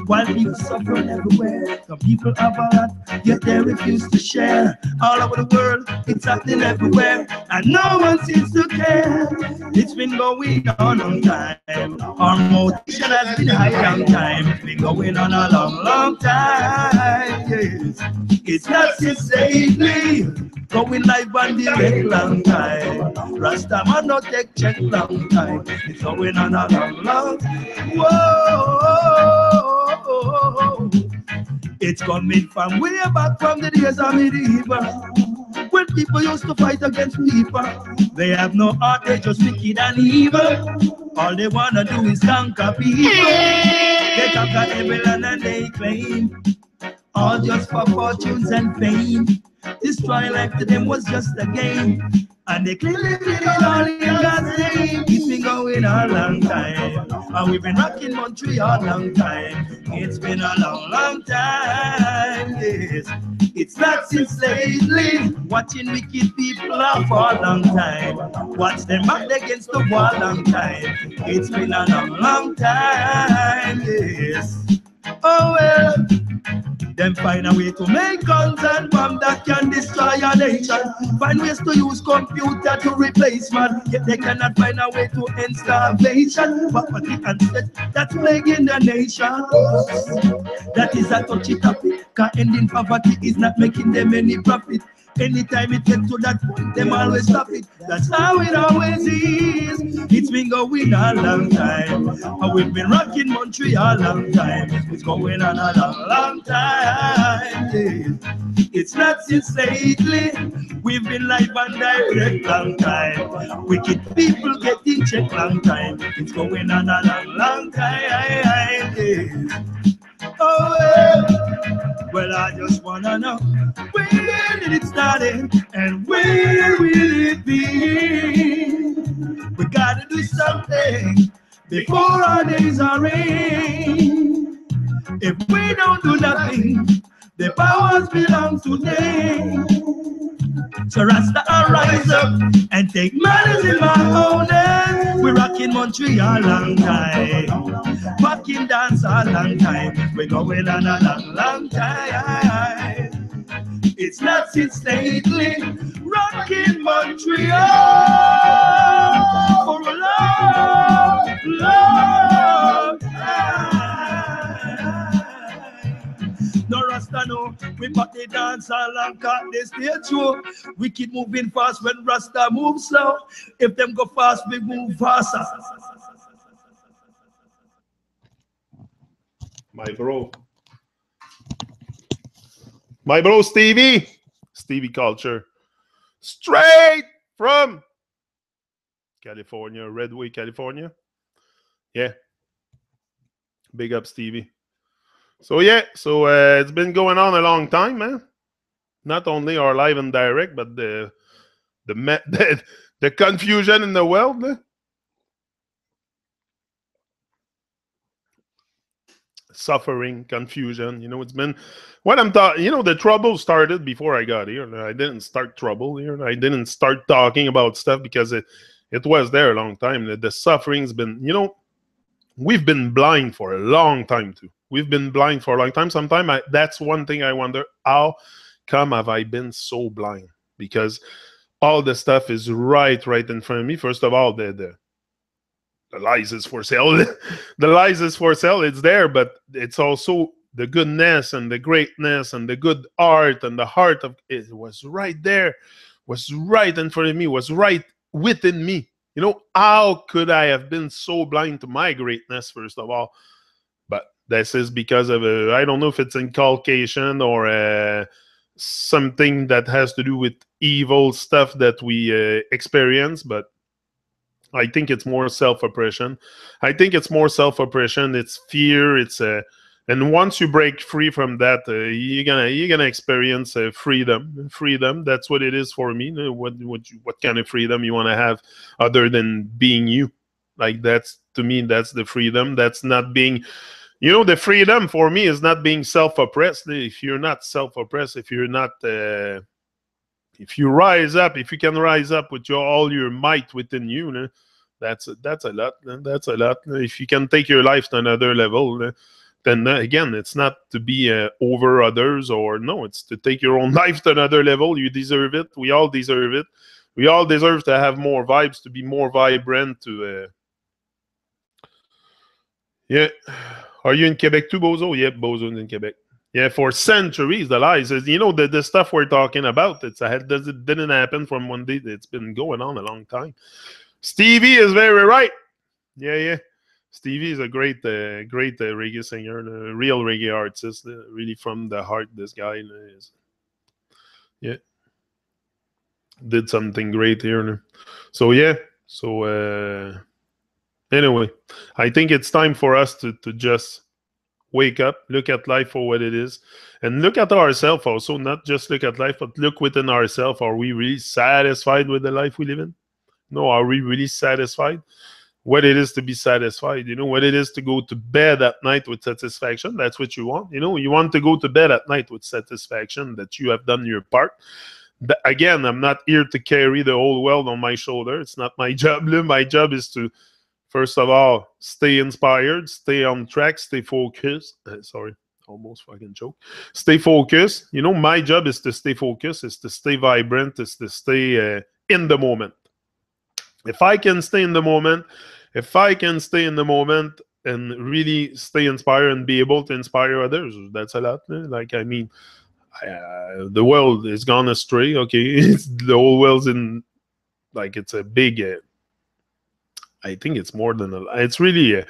While people suffering everywhere, some people have a lot, yet they refuse to share. All over the world, it's happening everywhere, and no one seems to care. It's been going on a long time. Our motivation has been high long time. It's been going on a long, long time. Yes, it's not since lately. Going live on direct long time. Rasta man not take check long time. It's going on a long, long. Whoa. It's coming from way back from the days of medieval, when people used to fight against people. They have no heart, they just wicked and evil. All they wanna do is conquer people. They conquer every land and they claim, all just for fortunes and fame. Destroy life to them was just a game, and they clearly did it all in God's name. It's been going a long time, and we've been rocking Montreal a long time. It's been a long, long time, yes. It's not since lately. Watching wicked people laugh for a long time. Watch them back against the wall long time. It's been a long, long time, yes. Oh well. Them find a way to make guns and bombs that can destroy a nation. Find ways to use computer to replace man. Yet they cannot find a way to end starvation. Poverty and stress that's plaguing the nation. That is a touchy topic, cause ending poverty is not making them any profit. Anytime it gets to that point, them always stop it. That's how it always is. It's been going a long time, and we've been rocking Montreal a long time. It's going on a long, long time. Yeah. It's not since lately. We've been live and direct long time. Wicked people getting checked long time. It's going on a long, long time. Yeah. Oh well, I just wanna know, where did it start and where will it be? We gotta do something before our days are in. If we don't do nothing, the powers belong to them. So Rasta, I rise up and take matters in my own hands. We're rocking Montreal long time, rocking dance a long time. We're going on a long, long time. It's not since lately, rocking Montreal for a long, long time. No Rasta, no, we put the dance all and cut the stage show. We keep moving fast when Rasta moves slow. If them go fast, we move faster. My bro Stevie Culture, straight from California, Redway, California. Yeah, big up Stevie. So yeah, it's been going on a long time, man. Not only our live and direct, but the confusion in the world. Suffering, confusion, it's been what I'm talking. The trouble started before I got here. I didn't start trouble here. I didn't start talking about stuff because it was there a long time. The suffering's been, we've been blind for a long time too. We've been blind for a long time. Sometimes that's one thing I wonder, how come have I been so blind? Because all the stuff is right in front of me. First of all, the lies is for sale. The lies is for sale. It's there, but it's also the goodness and the greatness and the good art and the heart of it was right there, was right in front of me, was right within me. You know, how could I have been so blind to my greatness, first of all? But this is because of, I don't know if it's inculcation or something that has to do with evil stuff that we experience, but I think it's more self-oppression. I think it's more self-oppression. It's fear. And once you break free from that, you're gonna experience freedom. Freedom. That's what it is for me. What kind of freedom you want to have other than being you? Like, that's, to me, that's the freedom. That's not being. You know, the freedom for me is not being self-oppressed. If you're not self-oppressed, if you're not. If you rise up, if you can rise up with all your might within you, that's a lot. That's a lot. If you can take your life to another level, then again, it's not to be over others, or no, it's to take your own life to another level. You deserve it. We all deserve it. We all deserve to have more vibes, to be more vibrant. Yeah. Are you in Quebec too, Bozo? Yep, Bozo's in Quebec. Yeah, for centuries, the lies. You know, the stuff we're talking about, it didn't happen from one day. It's been going on a long time. Stevie is very right. Yeah. Stevie is a great reggae singer, a real reggae artist, really from the heart. This guy is, yeah, did something great here. So, yeah. So, anyway, I think it's time for us to just wake up, look at life for what it is, and look at ourselves also. Not just look at life, but look within ourselves. Are we really satisfied with the life we live in? No, are we really satisfied? What it is to be satisfied? You know, what it is to go to bed at night with satisfaction? That's what you want. You know, you want to go to bed at night with satisfaction that you have done your part. Again, I'm not here to carry the whole world on my shoulder. It's not my job. My job is to, first of all, stay inspired, stay on track, stay focused. Sorry, almost fucking joke. Stay focused. You know, my job is to stay focused, is to stay vibrant, is to stay in the moment. If I can stay in the moment, and really stay inspired and be able to inspire others, that's a lot. Like, I mean, the world is gone astray. Okay, the whole world's in, like, it's a big. I think it's more than it's really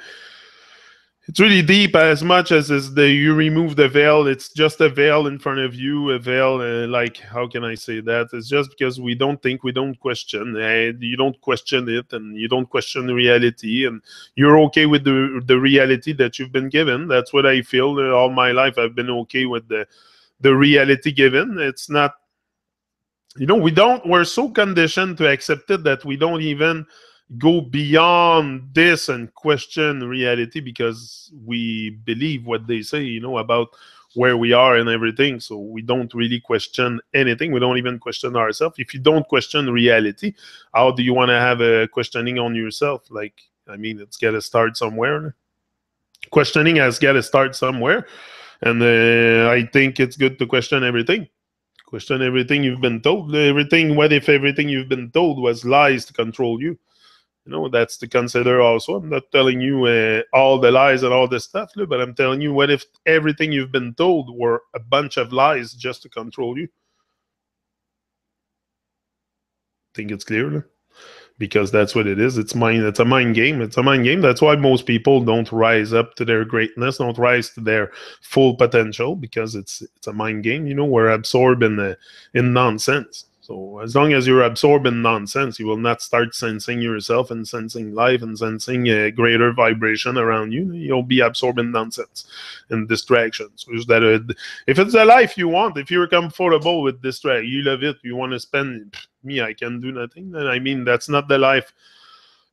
deep. As much as you remove the veil, it's just a veil in front of you. A veil, like, how can I say that? It's just because we don't think, we don't question. You don't question it, and you don't question the reality, and you're okay with the reality that you've been given. That's what I feel. All my life, I've been okay with the reality given. It's not. You know, we're so conditioned to accept it that we don't even go beyond this and question reality, because we believe what they say, you know, about where we are and everything. So we don't really question anything. We don't even question ourselves. If you don't question reality, how do you want to have a questioning on yourself? Like, I mean, it's got to start somewhere. Questioning has got to start somewhere. And I think it's good to question everything. Question everything you've been told. What if everything you've been told was lies to control you? You know, that's to consider also. I'm not telling you all the lies and all this stuff, but I'm telling you, what if everything you've been told were a bunch of lies just to control you? Think it's clear? Because that's what it is. It's a mind game. It's a mind game. That's why most people don't rise up to their greatness, don't rise to their full potential, because it's a mind game. You know, we're absorbed in nonsense. So as long as you're absorbed in nonsense, you will not start sensing yourself and sensing life and sensing a greater vibration around you. You'll be absorbed in nonsense and distractions. So if it's a life you want, if you're comfortable with distract, you love it, you want to spend, I can do nothing. Then I mean, that's not the life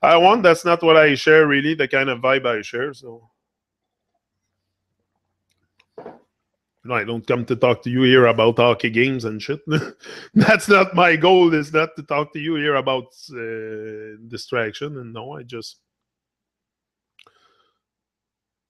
I want. That's not what I share, really, the kind of vibe I share. So no, I don't come to talk to you here about hockey games and shit. That's not my goal. Is not to talk to you here about distraction. And no, I just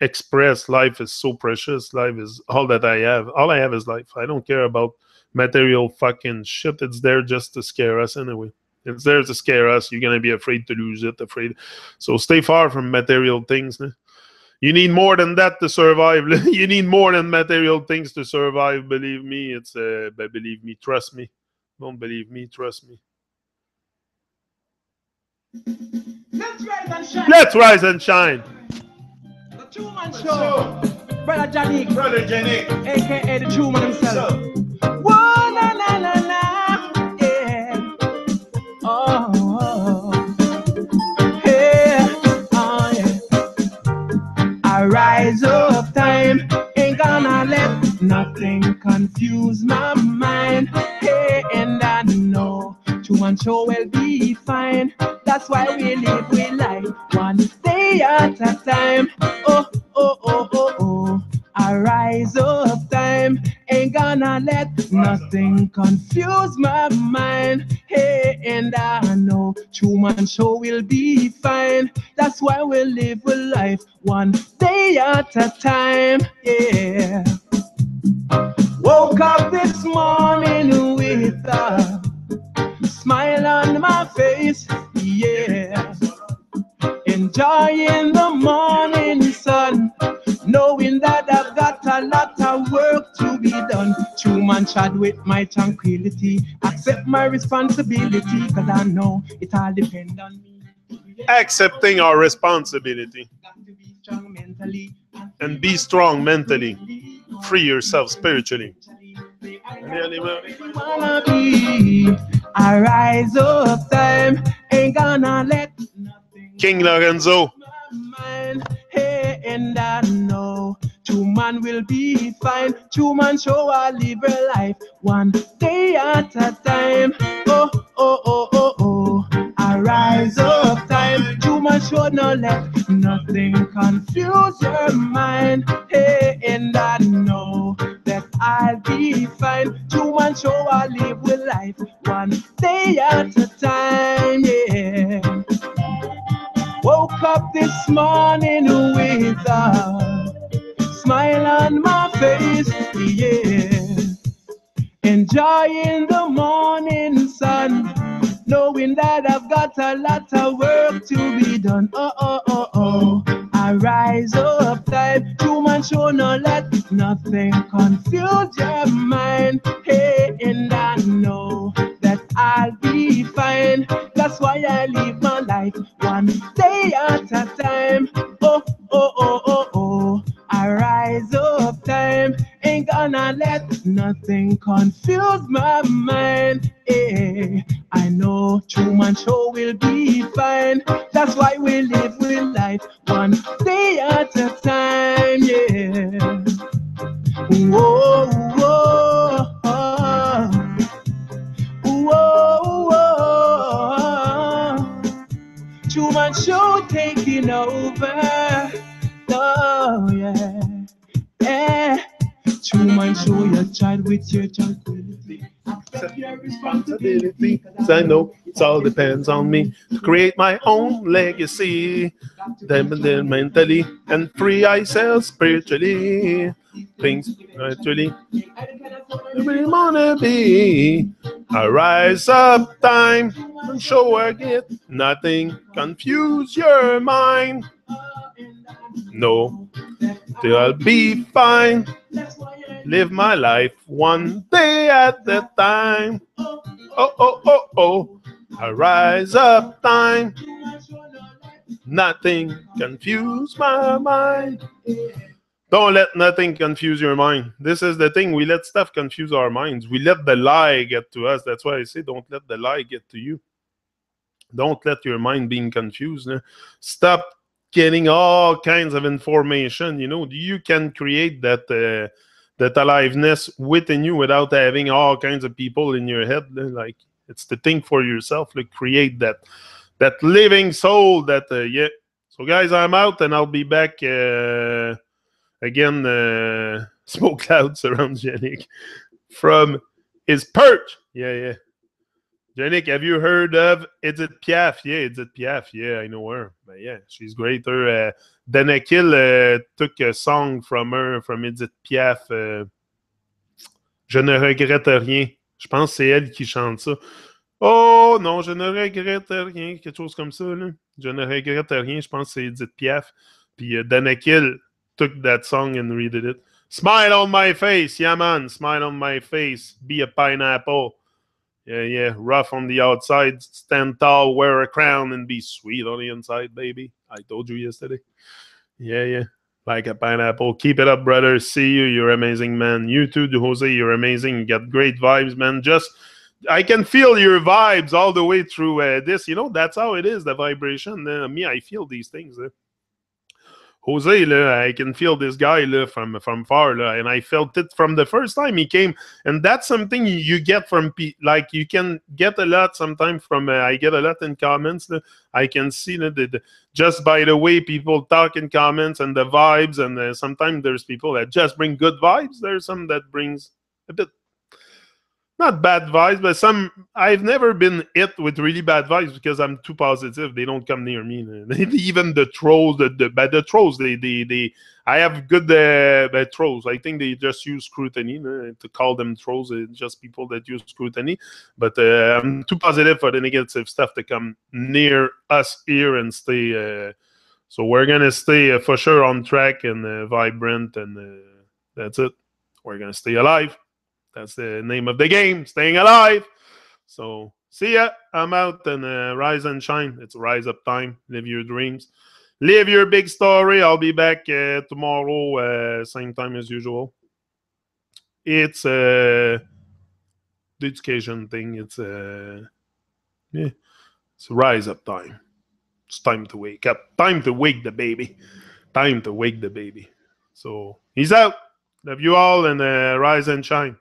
express. Life is so precious. Life is all that I have. All I have is life. I don't care about material fucking shit. It's there just to scare us anyway. It's there to scare us. You're gonna be afraid to lose it, afraid. So stay far from material things. You need more than that to survive. You need more than material things to survive. Believe me. Believe me. Trust me. Don't believe me. Trust me. Let's rise and shine. Let's rise and shine. The Truman Show. Brother Janik, aka the Truman himself. Whoa, na na na na, yeah. Oh, yeah, oh yeah. I rise up, time ain't gonna let nothing confuse my mind. Hey, and I know Truman Show will be fine. That's why we live with life one day at a time. Oh, oh, oh, oh, oh. I rise up, time ain't gonna let nothing confuse my mind. Hey, and I know Truman Show will be fine. That's why we live with life one day at a time. Yeah. Woke up this morning with a smile on my face, yeah. Enjoying the morning sun, knowing that I've got a lot of work to be done. Truman chat with my tranquility, accept my responsibility, cause I know it all depends on me. Accepting our responsibility. Got to be strong mentally and be strong mentally. Free yourself spiritually. I rise up, time ain't gonna let nothing King Lorenzo. Hey, and I know Truman will be fine. Truman Show I live a life one day at a time. Oh, oh, oh, oh, oh. I rise up, time. Truman Show no let nothing confuse your mind. Hey, and I know that I'll be fine. Truman Show I live with life one day at a time. Yeah. Woke up this morning with a smile on my face, yeah. Enjoying the morning sun, knowing that I've got a lot of work to be done. Oh, oh, oh, oh. I rise up, time. Truman Show no let nothing confuse your mind. Hey, and I know that I'll be fine. That's why I live my life one day at a time. Oh, oh, oh, oh, oh. I rise up, time ain't gonna let nothing confuse my mind. Hey, I know Truman Show will be fine. That's why we live with life one day at a time. Yeah. Whoa, whoa, whoa, whoa. Truman Show taking over. Oh yeah, yeah. Truman Show your child with your tranquility. Accept your responsibility. Cause I know it all depends on me to create my own legacy. Then mentally and free myself spiritually. Things actually I really wanna be. I rise up, time and show I get nothing. Confuse your mind. No, I'll be fine. Live my life one day at a time. Oh, oh, oh, oh. I rise up, time. Nothing confuse my mind. Don't let nothing confuse your mind. This is the thing. We let stuff confuse our minds. We let the lie get to us. That's why I say don't let the lie get to you. Don't let your mind being confused. Stop getting all kinds of information. You know, you can create that that aliveness within you without having all kinds of people in your head. Like it's the thing for yourself. Like create that living soul. That yeah. So guys, I'm out and I'll be back again. Smoke clouds around Yannick from his perch. Yeah, yeah. Yannick, have you heard of Edith Piaf? Yeah, Edith Piaf. Yeah, I know her. But yeah, she's great. Her Danakil took a song from her, from Edith Piaf. Je ne regrette rien. Je pense que c'est elle qui chante ça. Oh non, je ne regrette rien. Quelque chose comme ça. Là. Je ne regrette rien. Je pense que c'est Edith Piaf. Puis Danakil took that song and redid it. Smile on my face. Yeah, man. Smile on my face. Be a pineapple. Yeah. Rough on the outside. Stand tall. Wear a crown and be sweet on the inside, baby. I told you yesterday. Yeah. Like a pineapple. Keep it up, brother. See you. You're amazing, man. You too, Jose. You're amazing. You got great vibes, man. I can feel your vibes all the way through this. You know, that's how it is, the vibration. Me, I feel these things. Jose, I can feel this guy from far, and I felt it from the first time he came. And that's something you get from, like, you can get a lot sometimes from, I get a lot in comments. I can see just by the way people talk in comments and the vibes, and sometimes there's people that just bring good vibes. There's some that brings a bit, not bad vibes, but some. I've never been hit with really bad vibes because I'm too positive. They don't come near me. Even the trolls, the trolls, I have good trolls. I think they just use scrutiny to call them trolls. Just people that use scrutiny. But I'm too positive for the negative stuff to come near us here and stay. So we're gonna stay for sure on track and vibrant, and that's it. We're gonna stay alive. That's the name of the game, staying alive. So, see ya. I'm out, and rise and shine. It's rise up time. Live your dreams. Live your big story. I'll be back tomorrow, same time as usual. It's the education thing. It's rise up time. It's time to wake up. Time to wake the baby. Time to wake the baby. So, he's out. Love you all, and rise and shine.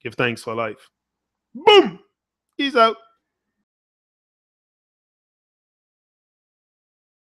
Give thanks for life. Boom! He's out.